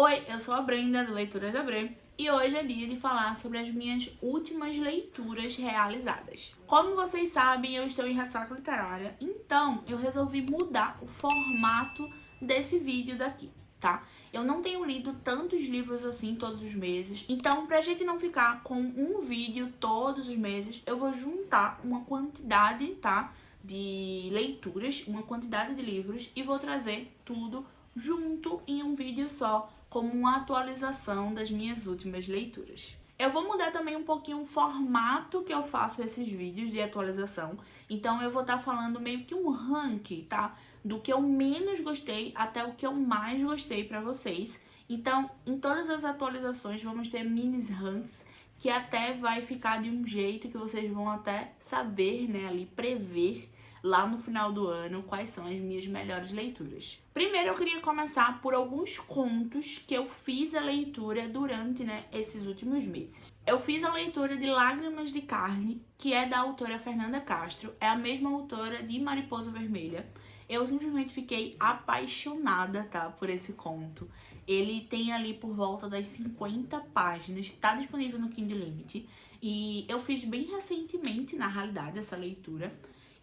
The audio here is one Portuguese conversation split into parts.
Oi, eu sou a Brenda, do Leituras da Bre, e hoje é dia de falar sobre as minhas últimas leituras realizadas. Como vocês sabem, eu estou em ressaca literária, então eu resolvi mudar o formato desse vídeo daqui, tá? Eu não tenho lido tantos livros assim todos os meses, então pra gente não ficar com um vídeo todos os meses, eu vou juntar uma quantidade, tá? De leituras, uma quantidade de livros e vou trazer tudo junto em um vídeo só, como uma atualização das minhas últimas leituras. Eu vou mudar também um pouquinho o formato que eu faço esses vídeos de atualização. Então eu vou estar falando meio que um ranking, tá? Do que eu menos gostei até o que eu mais gostei pra vocês. Então, em todas as atualizações vamos ter mini ranks que até vai ficar de um jeito que vocês vão até saber, né, ali prever lá no final do ano quais são as minhas melhores leituras. Primeiro eu queria começar por alguns contos que eu fiz a leitura durante, esses últimos meses. Eu fiz a leitura de Lágrimas de Carne, que é da autora Fernanda Castro, é a mesma autora de Mariposa Vermelha. Eu simplesmente fiquei apaixonada, tá, por esse conto. Ele tem ali por volta das 50 páginas, tá disponível no Kindle Limit. E eu fiz bem recentemente, na realidade, essa leitura.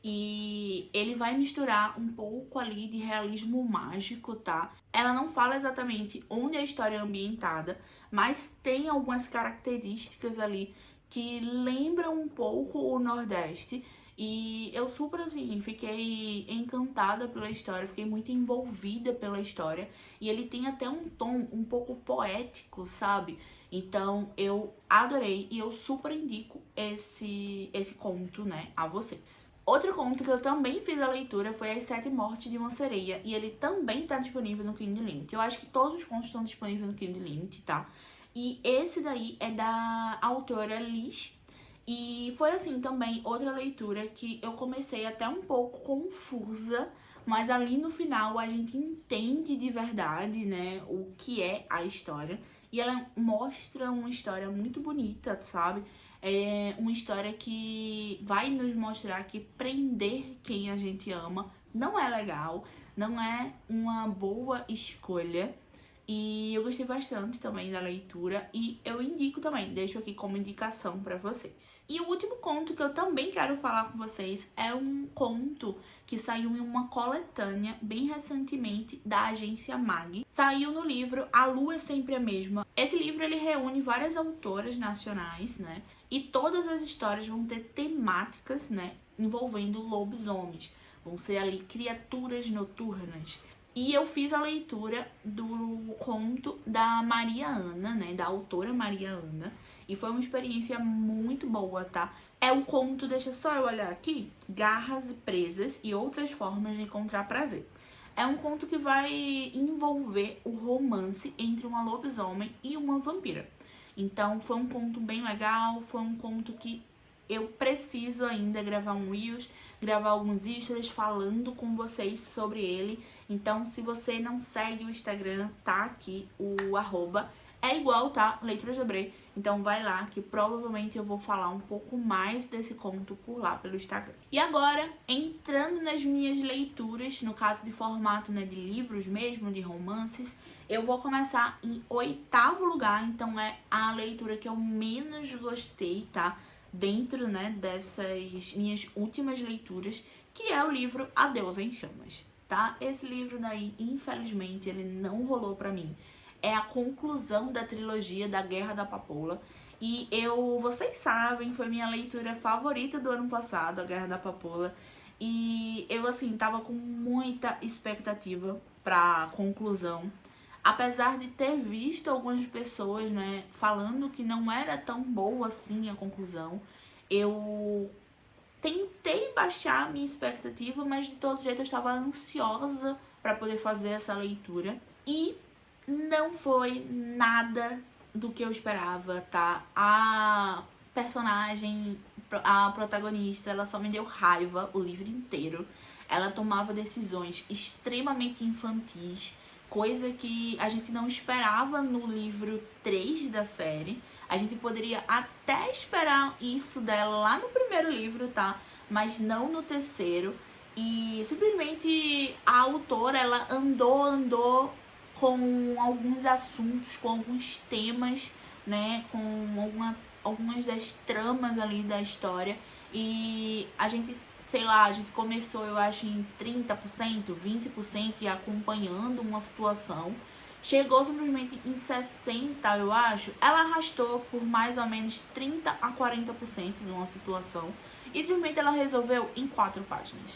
E ele vai misturar um pouco ali de realismo mágico, tá? Ela não fala exatamente onde a história é ambientada, mas tem algumas características ali que lembram um pouco o Nordeste. E eu super, assim, fiquei encantada pela história, fiquei muito envolvida pela história. E ele tem até um tom um pouco poético, sabe? Então eu adorei e eu super indico esse conto, né, a vocês. Outro conto que eu também fiz a leitura foi As Sete Mortes de uma Sereia, e ele também tá disponível no Kindle Limit. Eu acho que todos os contos estão disponíveis no Kindle Limit, tá? E esse daí é da autora Liz, e foi assim também outra leitura que eu comecei até um pouco confusa, mas ali no final a gente entende de verdade, né, o que é a história. E ela mostra uma história muito bonita, sabe? É uma história que vai nos mostrar que prender quem a gente ama não é legal, não é uma boa escolha. E eu gostei bastante também da leitura e eu indico também, deixo aqui como indicação pra vocês. E o último conto que eu também quero falar com vocês é um conto que saiu em uma coletânea bem recentemente da agência Mag. Saiu no livro A Lua é Sempre a Mesma. Esse livro ele reúne várias autoras nacionais, né? E todas as histórias vão ter temáticas, né, envolvendo lobisomens. Vão ser ali criaturas noturnas. E eu fiz a leitura do conto da Maria Ana, né, da autora Maria Ana, e foi uma experiência muito boa, tá? É o conto, deixa só eu olhar aqui, Garras Presas e Outras Formas de Encontrar Prazer. É um conto que vai envolver o romance entre uma lobisomem e uma vampira. Então foi um conto bem legal, foi um conto que eu preciso ainda gravar um Reels, gravar alguns stories falando com vocês sobre ele. Então, se você não segue o Instagram, tá aqui o arroba. É igual, tá? Leituras da Bre. Então vai lá que provavelmente eu vou falar um pouco mais desse conto por lá pelo Instagram. E agora, entrando nas minhas leituras, no caso de formato, né, de livros mesmo, de romances, eu vou começar em 8º lugar, então é a leitura que eu menos gostei, tá? Dentro, né, dessas minhas últimas leituras, que é o livro Adeus em Chamas, tá? Esse livro daí, infelizmente, ele não rolou pra mim. É a conclusão da trilogia da Guerra da Papoula. E vocês sabem, foi minha leitura favorita do ano passado, a Guerra da Papoula. E eu, assim, tava com muita expectativa pra conclusão. Apesar de ter visto algumas pessoas, né, falando que não era tão boa assim a conclusão, eu tentei baixar a minha expectativa, mas de todo jeito eu estava ansiosa para poder fazer essa leitura. E não foi nada do que eu esperava, tá? A personagem, a protagonista, ela só me deu raiva o livro inteiro. Ela tomava decisões extremamente infantis, coisa que a gente não esperava no livro 3 da série. A gente poderia até esperar isso dela lá no primeiro livro, tá? Mas não no terceiro. E simplesmente a autora, ela andou com alguns assuntos, com alguns temas, né, com algumas das tramas ali da história. E a gente, sei lá, a gente começou, eu acho, em 30%, 20% e acompanhando uma situação. Chegou simplesmente em 60%, eu acho. Ela arrastou por mais ou menos 30 a 40% de uma situação. E simplesmente ela resolveu em 4 páginas.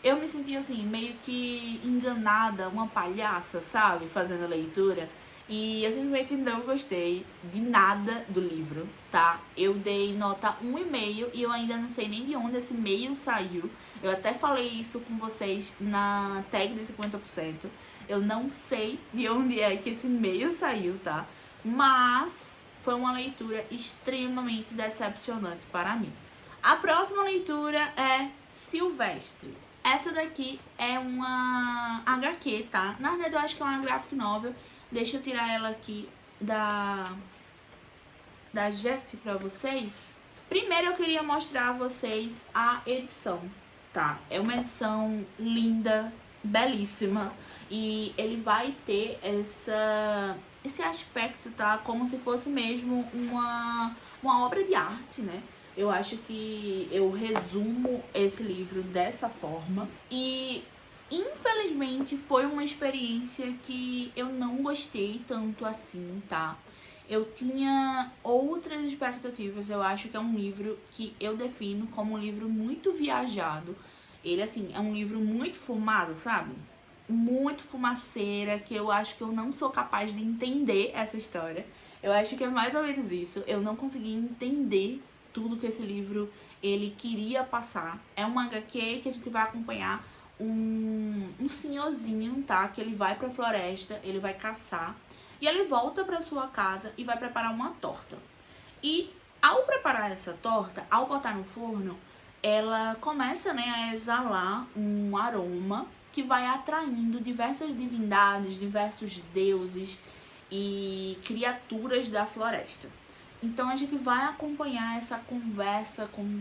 Eu me senti assim, meio que enganada, uma palhaça, sabe? Fazendo a leitura. E eu simplesmente não gostei de nada do livro, tá? Eu dei nota 1,5 e eu ainda não sei nem de onde esse meio saiu. Eu até falei isso com vocês na tag de 50%. Eu não sei de onde é que esse meio saiu, tá? Mas foi uma leitura extremamente decepcionante para mim. A próxima leitura é Silvestre. Essa daqui é uma HQ, tá? Na verdade, eu acho que é uma graphic novel. Deixa eu tirar ela aqui da Ject pra vocês. Primeiro eu queria mostrar a vocês a edição, tá? É uma edição linda, belíssima. E ele vai ter esse aspecto, tá? Como se fosse mesmo uma obra de arte, né? Eu acho que eu resumo esse livro dessa forma. E infelizmente foi uma experiência que eu não gostei tanto assim, tá? Eu tinha outras expectativas. Eu acho que é um livro que eu defino como um livro muito viajado. Ele, assim, é um livro muito fumado, sabe? Muito fumaceira, que eu acho que eu não sou capaz de entender essa história. Eu acho que é mais ou menos isso. Eu não consegui entender tudo que esse livro ele queria passar. É uma HQ que a gente vai acompanhar um senhorzinho, tá? Que ele vai pra floresta, ele vai caçar e ele volta pra sua casa e vai preparar uma torta. E ao preparar essa torta, ao botar no forno, ela começa, né, a exalar um aroma que vai atraindo diversas divindades, diversos deuses e criaturas da floresta. Então a gente vai acompanhar essa conversa com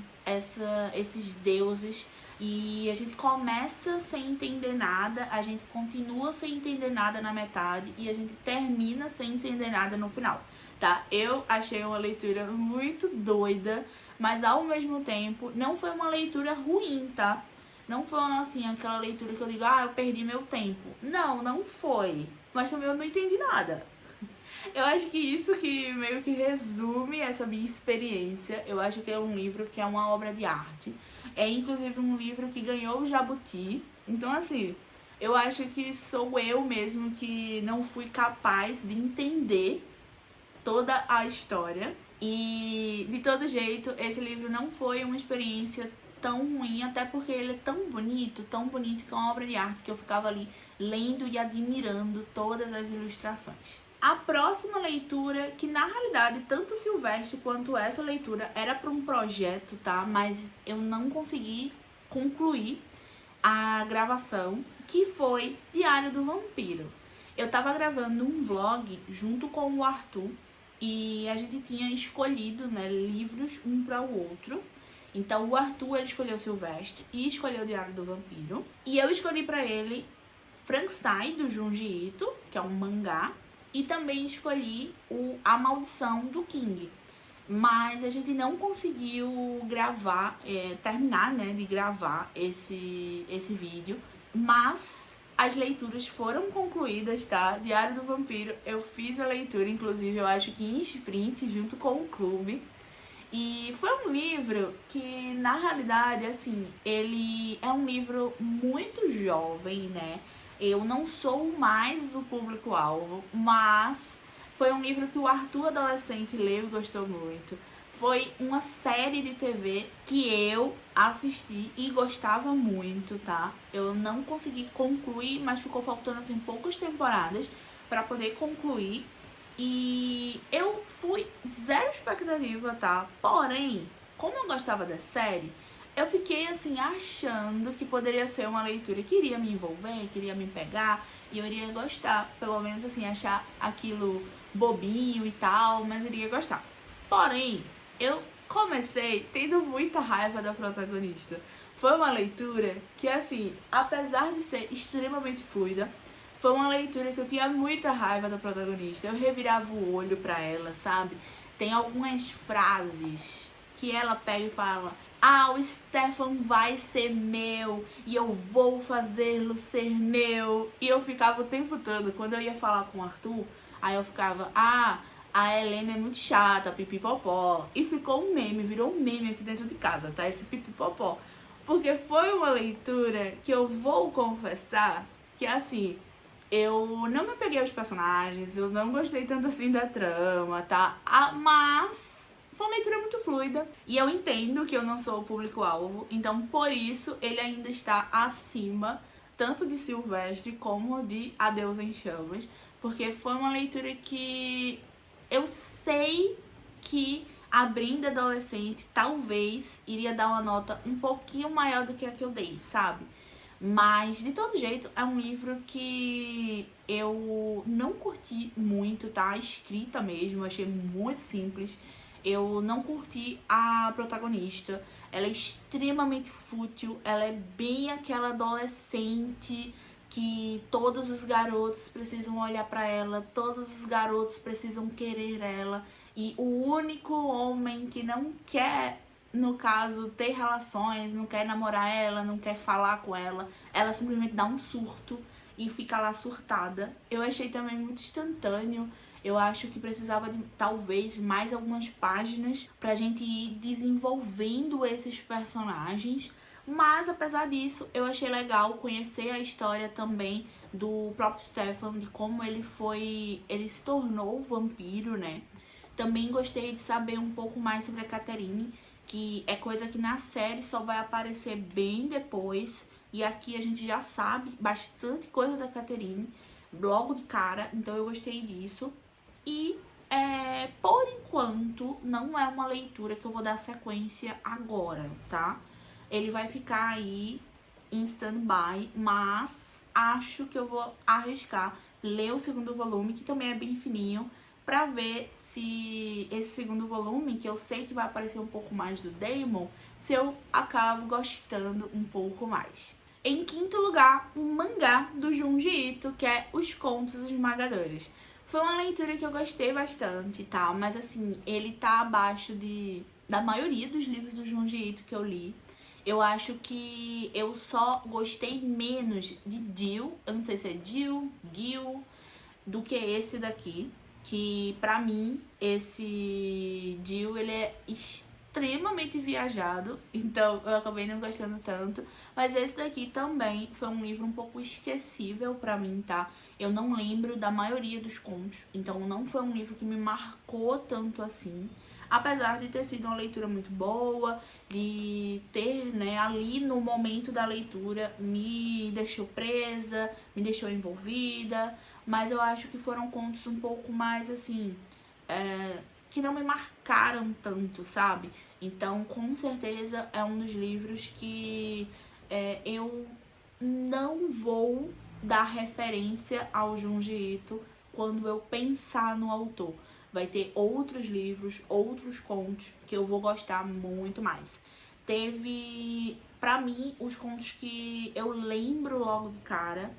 esses deuses e a gente começa sem entender nada, a gente continua sem entender nada na metade e a gente termina sem entender nada no final, tá? Eu achei uma leitura muito doida, mas ao mesmo tempo não foi uma leitura ruim, tá? Não foi assim aquela leitura que eu digo, eu perdi meu tempo. Não, não foi. Mas também eu não entendi nada. Eu acho que isso que meio que resume essa minha experiência. Eu acho que é um livro que é uma obra de arte. É inclusive um livro que ganhou o Jabuti. Então, assim, eu acho que sou eu mesmo que não fui capaz de entender toda a história. E, de todo jeito, esse livro não foi uma experiência tão ruim, até porque ele é tão bonito que é uma obra de arte que eu ficava ali lendo e admirando todas as ilustrações. A próxima leitura, que na realidade tanto Silvestre quanto essa leitura era para um projeto, tá? Mas eu não consegui concluir a gravação, que foi Diário do Vampiro. Eu tava gravando um vlog junto com o Arthur e a gente tinha escolhido, né, livros um para o outro. Então o Arthur ele escolheu Silvestre e escolheu Diário do Vampiro. E eu escolhi para ele Frankenstein, do Junji Ito, que é um mangá. E também escolhi A Maldição do King. Mas a gente não conseguiu gravar, terminar, né, de gravar esse vídeo. Mas as leituras foram concluídas, tá? Diário do Vampiro, eu fiz a leitura, inclusive eu acho que em sprint, junto com o clube. E foi um livro que, na realidade, assim, ele é um livro muito jovem, né? Eu não sou mais o público-alvo, mas foi um livro que o Arthur adolescente leu e gostou muito. Foi uma série de TV que eu assisti e gostava muito, tá? Eu não consegui concluir, mas ficou faltando, assim, poucas temporadas para poder concluir. E eu fui zero expectativa, tá? Porém, como eu gostava da série, eu fiquei assim achando que poderia ser uma leitura que iria me envolver, que iria me pegar e eu iria gostar, pelo menos assim, achar aquilo bobinho e tal, mas iria gostar. Porém, eu comecei tendo muita raiva da protagonista. Foi uma leitura que, assim, apesar de ser extremamente fluida, Foi uma leitura que eu tinha muita raiva da protagonista. Eu revirava o olho pra ela, sabe? Tem algumas frases que ela pega e fala: ah, o Stefan vai ser meu e eu vou fazê-lo ser meu. E eu ficava o tempo todo, quando eu ia falar com o Arthur, aí eu ficava: ah, a Helena é muito chata, pipipopó. E ficou um meme, virou um meme aqui dentro de casa, tá? Esse pipipopó. Porque foi uma leitura que eu vou confessar que, assim, eu não me apeguei aos personagens, eu não gostei tanto assim da trama, tá? Mas foi uma leitura muito fluida. E eu entendo que eu não sou o público-alvo, então por isso ele ainda está acima tanto de Silvestre como de Adeus em Chamas. Porque foi uma leitura que eu sei que abrindo adolescente talvez iria dar uma nota um pouquinho maior do que a que eu dei, sabe? Mas, de todo jeito, é um livro que eu não curti muito, tá? A escrita mesmo, eu achei muito simples. Eu não curti a protagonista. Ela é extremamente fútil, ela é bem aquela adolescente que todos os garotos precisam olhar pra ela, todos os garotos precisam querer ela. E o único homem que não quer, no caso, ter relações, não quer namorar ela, não quer falar com ela, ela simplesmente dá um surto e fica lá surtada. Eu achei também muito instantâneo. Eu acho que precisava de talvez mais algumas páginas pra gente ir desenvolvendo esses personagens. Mas apesar disso, eu achei legal conhecer a história também do próprio Stefan, de como ele se tornou vampiro, né? Também gostei de saber um pouco mais sobre a Catherine, que é coisa que na série só vai aparecer bem depois. E aqui a gente já sabe bastante coisa da Catherine, logo de cara, então eu gostei disso. E, por enquanto, não é uma leitura que eu vou dar sequência agora, tá? Ele vai ficar aí em stand-by, mas acho que eu vou arriscar ler o segundo volume, que também é bem fininho, pra ver se esse segundo volume, que eu sei que vai aparecer um pouco mais do Damon, se eu acabo gostando um pouco mais. Em quinto lugar, um mangá do Junji Ito, que é Os Contos Esmagadores. Foi uma leitura que eu gostei bastante, tá? Mas assim, ele tá abaixo da maioria dos livros do Junji Ito que eu li. Eu acho que eu só gostei menos de Jill, eu não sei se é Jill, Gil, do que esse daqui. Que pra mim, esse Jill, ele é extremamente viajado, então eu acabei não gostando tanto. Mas esse daqui também foi um livro um pouco esquecível pra mim, tá? Eu não lembro da maioria dos contos, então não foi um livro que me marcou tanto assim. Apesar de ter sido uma leitura muito boa, de ter, né, ali no momento da leitura, me deixou presa, me deixou envolvida. Mas eu acho que foram contos um pouco mais, assim, que não me marcaram tanto, sabe? Então, com certeza, é um dos livros que eu não vou dar referência ao Junji Ito quando eu pensar no autor. Vai ter outros livros, outros contos que eu vou gostar muito mais. Teve, pra mim, os contos que eu lembro logo de cara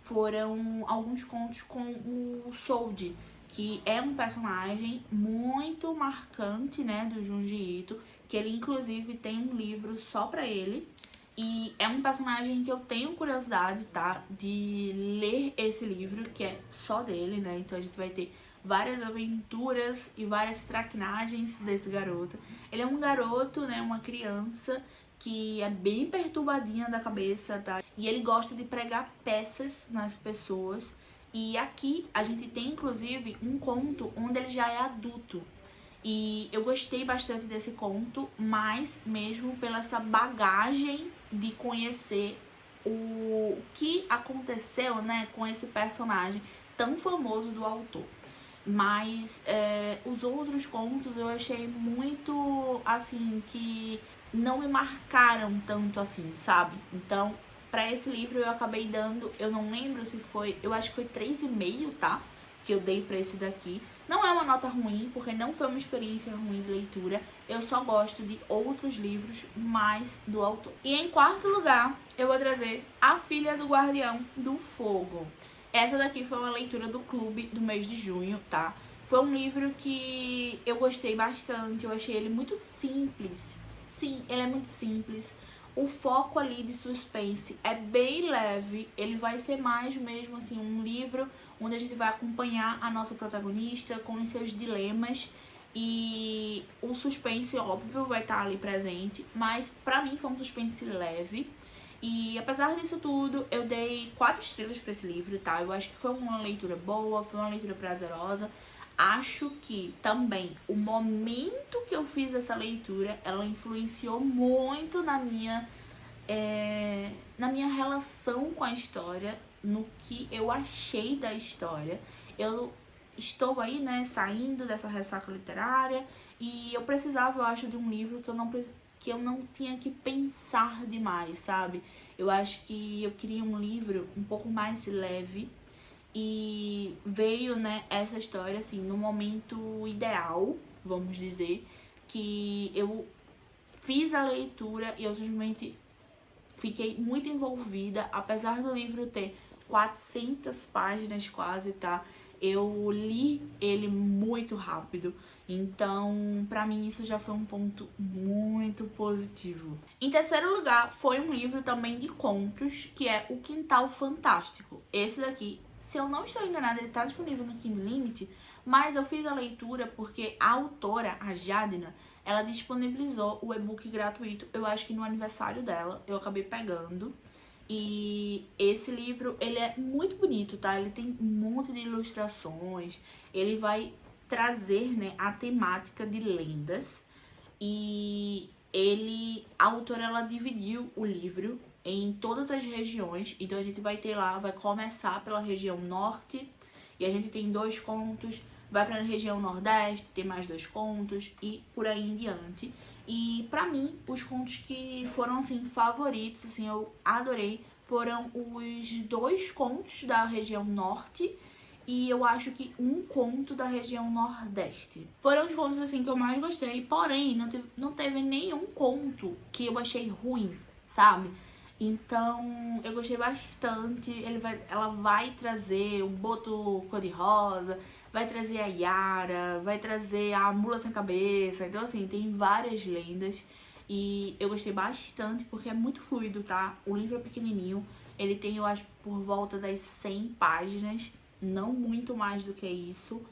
foram alguns contos com o Soldi, que é um personagem muito marcante, né, do Junji Ito, que ele inclusive tem um livro só pra ele. E é um personagem que eu tenho curiosidade, tá, de ler esse livro, que é só dele, né, então a gente vai ter várias aventuras e várias traquinagens desse garoto. Ele é um garoto, né, uma criança que é bem perturbadinha da cabeça, tá? E ele gosta de pregar peças nas pessoas. E aqui a gente tem, inclusive, um conto onde ele já é adulto. E eu gostei bastante desse conto, mas mesmo pela essa bagagem de conhecer o que aconteceu, né, com esse personagem tão famoso do autor. Mas os outros contos eu achei muito, assim, que não me marcaram tanto assim, sabe? Então, pra esse livro eu acabei dando, eu não lembro se foi, eu acho que foi 3,5, tá? Que eu dei pra esse daqui. Não é uma nota ruim, porque não foi uma experiência ruim de leitura. Eu só gosto de outros livros mais do autor. E em quarto lugar, eu vou trazer A Filha do Guardião do Fogo. Essa daqui foi uma leitura do clube do mês de junho, tá? Foi um livro que eu gostei bastante, eu achei ele muito simples. Sim, ele é muito simples. O foco ali de suspense é bem leve, ele vai ser mais mesmo assim um livro onde a gente vai acompanhar a nossa protagonista com os seus dilemas e o suspense, óbvio, vai estar ali presente, mas pra mim foi um suspense leve. E apesar disso tudo, eu dei 4 estrelas pra esse livro, tá? Eu acho que foi uma leitura boa, foi uma leitura prazerosa. Acho que também o momento que eu fiz essa leitura, ela influenciou muito na minha relação com a história, no que eu achei da história. Eu estou aí, né, saindo dessa ressaca literária e eu precisava, eu acho, de um livro que eu não tinha que pensar demais, sabe? Eu acho que eu queria um livro um pouco mais leve e veio, né, essa história, assim, no momento ideal, vamos dizer, que eu fiz a leitura e eu simplesmente fiquei muito envolvida, apesar do livro ter 400 páginas quase, tá? Eu li ele muito rápido, então pra mim isso já foi um ponto muito positivo. Em terceiro lugar, foi um livro também de contos, que é O Quintal Fantástico. Esse daqui, se eu não estou enganada, ele tá disponível no Kindle Limit, mas eu fiz a leitura porque a autora, a Jadna, ela disponibilizou o e-book gratuito, eu acho que no aniversário dela, eu acabei pegando. E esse livro, ele é muito bonito, tá? Ele tem um monte de ilustrações, ele vai trazer, né, a temática de lendas. E a autora, ela dividiu o livro em todas as regiões. Então a gente vai ter lá, vai começar pela região norte, e a gente tem 2 contos, vai para a região nordeste, tem mais 2 contos e por aí em diante. E pra mim, os contos que foram assim favoritos, assim, eu adorei, foram os 2 contos da região norte e eu acho que um conto da região nordeste. Foram os contos assim que eu mais gostei, porém não teve nenhum conto que eu achei ruim, sabe? Então eu gostei bastante. Ela vai trazer o Boto Cor-de-Rosa, vai trazer a Yara, vai trazer a Mula Sem Cabeça. Então assim, tem várias lendas e eu gostei bastante porque é muito fluido, tá? O livro é pequenininho, ele tem, eu acho, por volta das 100 páginas, não muito mais do que isso.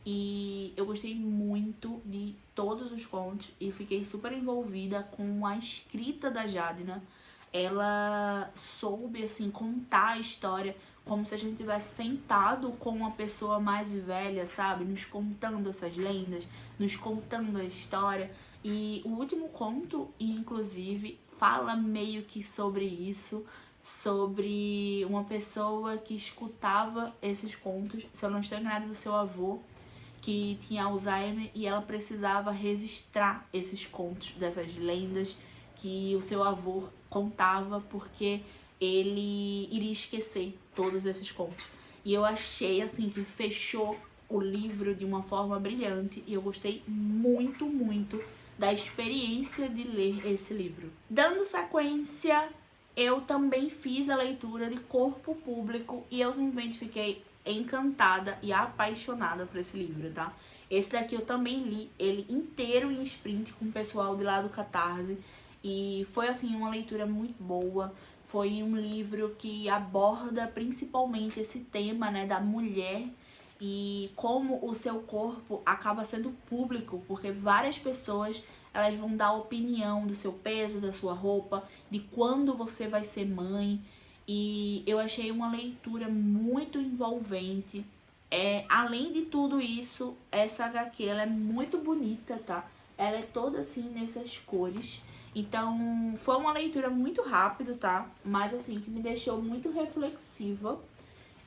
E eu gostei muito de todos os contos e fiquei super envolvida com a escrita da Jadna. Ela soube, assim, contar a história como se a gente tivesse sentado com uma pessoa mais velha, sabe? Nos contando essas lendas, nos contando a história. E o último conto, inclusive, fala meio que sobre isso, sobre uma pessoa que escutava esses contos, se eu não estou enganada, do seu avô, que tinha Alzheimer, e ela precisava registrar esses contos, dessas lendas que o seu avô contava, porque ele iria esquecer todos esses contos. E eu achei, assim, que fechou o livro de uma forma brilhante e eu gostei muito, muito da experiência de ler esse livro. Dando sequência, eu também fiz a leitura de Corpo Público e eu simplesmente fiquei encantada e apaixonada por esse livro, tá? Esse daqui eu também li ele inteiro em sprint com o pessoal de lá do Catarse e foi, assim, uma leitura muito boa. Foi um livro que aborda principalmente esse tema, né, da mulher e como o seu corpo acaba sendo público, porque várias pessoas, elas vão dar opinião do seu peso, da sua roupa, de quando você vai ser mãe. E eu achei uma leitura muito envolvente. Além de tudo isso, essa HQ, ela é muito bonita, tá? Ela é toda assim nessas cores. Então, foi uma leitura muito rápida, tá? Mas assim, que me deixou muito reflexiva.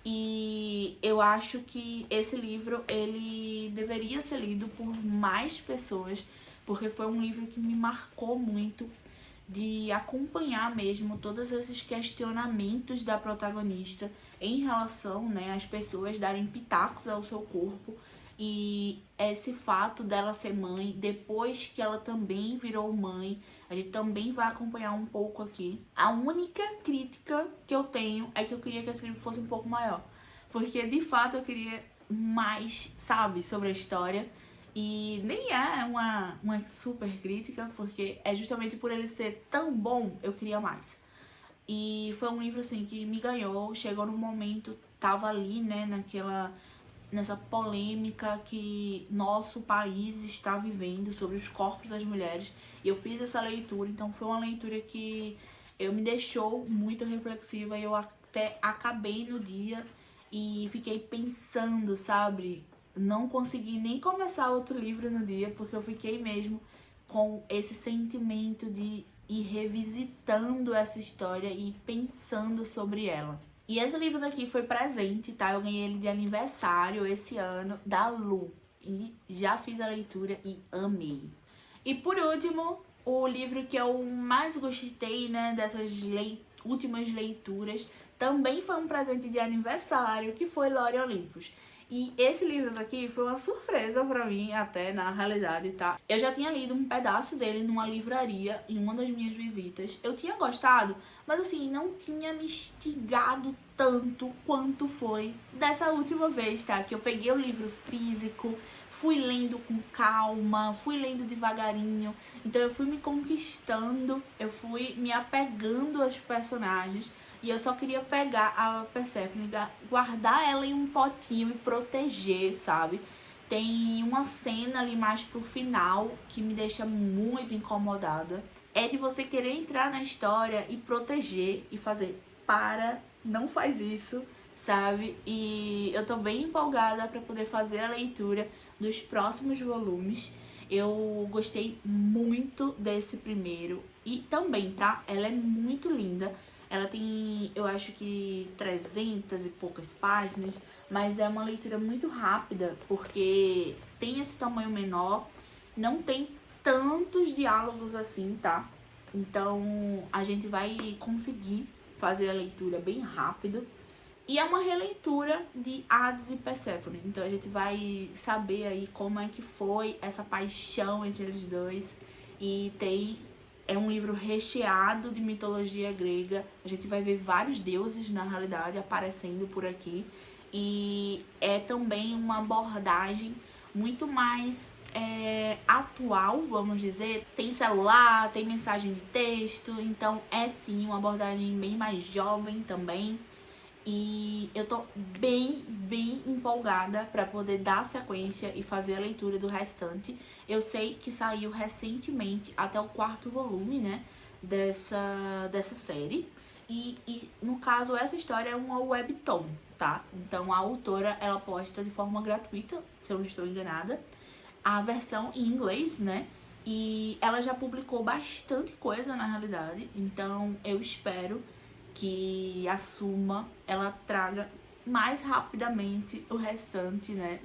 E eu acho que esse livro, ele deveria ser lido por mais pessoas, porque foi um livro que me marcou muito, de acompanhar mesmo todos esses questionamentos da protagonista em relação, né, às pessoas darem pitacos ao seu corpo e esse fato dela ser mãe, depois que ela também virou mãe, a gente também vai acompanhar um pouco aqui. A única crítica que eu tenho é que eu queria que esse livro fosse um pouco maior. porque de fato eu queria mais, sabe, sobre a história. E nem é uma super crítica, porque é justamente por ele ser tão bom, eu queria mais. E foi um livro, assim, que me ganhou, chegou no momento, tava ali, né, nessa polêmica que nosso país está vivendo sobre os corpos das mulheres. E eu fiz essa leitura, então foi uma leitura que eu me deixou muito reflexiva e eu até acabei no dia e fiquei pensando, sabe? Não consegui nem começar outro livro no dia, porque eu fiquei mesmo com esse sentimento de ir revisitando essa história e pensando sobre ela. E esse livro daqui foi presente, tá? Eu ganhei ele de aniversário esse ano da Lu. E já fiz a leitura e amei. E por último, o livro que eu mais gostei, né, dessas últimas leituras, também foi um presente de aniversário, que foi Lore Olympus. E esse livro daqui foi uma surpresa pra mim, até, na realidade, tá? Eu já tinha lido um pedaço dele numa livraria, em uma das minhas visitas. Eu tinha gostado, mas assim, não tinha me instigado tanto quanto foi dessa última vez, tá? Que eu peguei o livro físico, fui lendo com calma, fui lendo devagarinho. Então eu fui me conquistando, eu fui me apegando aos personagens. E eu só queria pegar a Persephone, guardar ela em um potinho e proteger, sabe? Tem uma cena ali mais pro final que me deixa muito incomodada. É de você querer entrar na história e proteger e fazer, para, não faz isso, sabe? E eu tô bem empolgada pra poder fazer a leitura dos próximos volumes. Eu gostei muito desse primeiro e também, tá? Ela é muito linda. Ela tem, eu acho que 300 e poucas páginas, mas é uma leitura muito rápida, porque tem esse tamanho menor, não tem tantos diálogos assim, tá? Então a gente vai conseguir fazer a leitura bem rápido. E é uma releitura de Hades e Perséfone. Então a gente vai saber aí como é que foi essa paixão entre eles dois. E é um livro recheado de mitologia grega. A gente vai ver vários deuses, na realidade, aparecendo por aqui. E é também uma abordagem muito mais atual, vamos dizer. Tem celular, tem mensagem de texto. Então é sim uma abordagem bem mais jovem também. E eu tô bem empolgada pra poder dar sequência e fazer a leitura do restante. Eu sei que saiu recentemente até o 4º volume, né, dessa série. E no caso, essa história é uma webtoon, tá? Então a autora, ela posta de forma gratuita, se eu não estou enganada, a versão em inglês, né? E ela já publicou bastante coisa na realidade, então eu espero que a Suma, ela traga mais rapidamente o restante, né,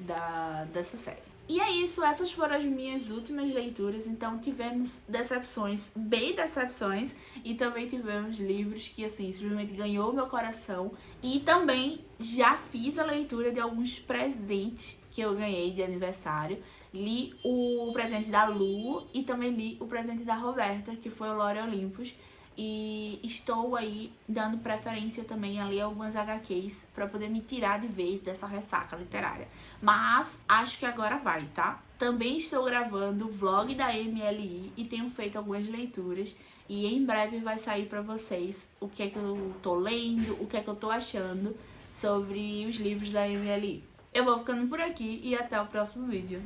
dessa série. E é isso, essas foram as minhas últimas leituras. Então tivemos decepções, bem decepções, e também tivemos livros que, assim, simplesmente ganhou meu coração. E também já fiz a leitura de alguns presentes que eu ganhei de aniversário. Li o presente da Lu e também li o presente da Roberta, que foi o Lore Olympus. E estou aí dando preferência também a ler algumas HQs pra poder me tirar de vez dessa ressaca literária. Mas acho que agora vai, tá? Também estou gravando o vlog da MLI e tenho feito algumas leituras. E em breve vai sair pra vocês o que é que eu tô lendo, o que é que eu tô achando sobre os livros da MLI. Eu vou ficando por aqui e até o próximo vídeo.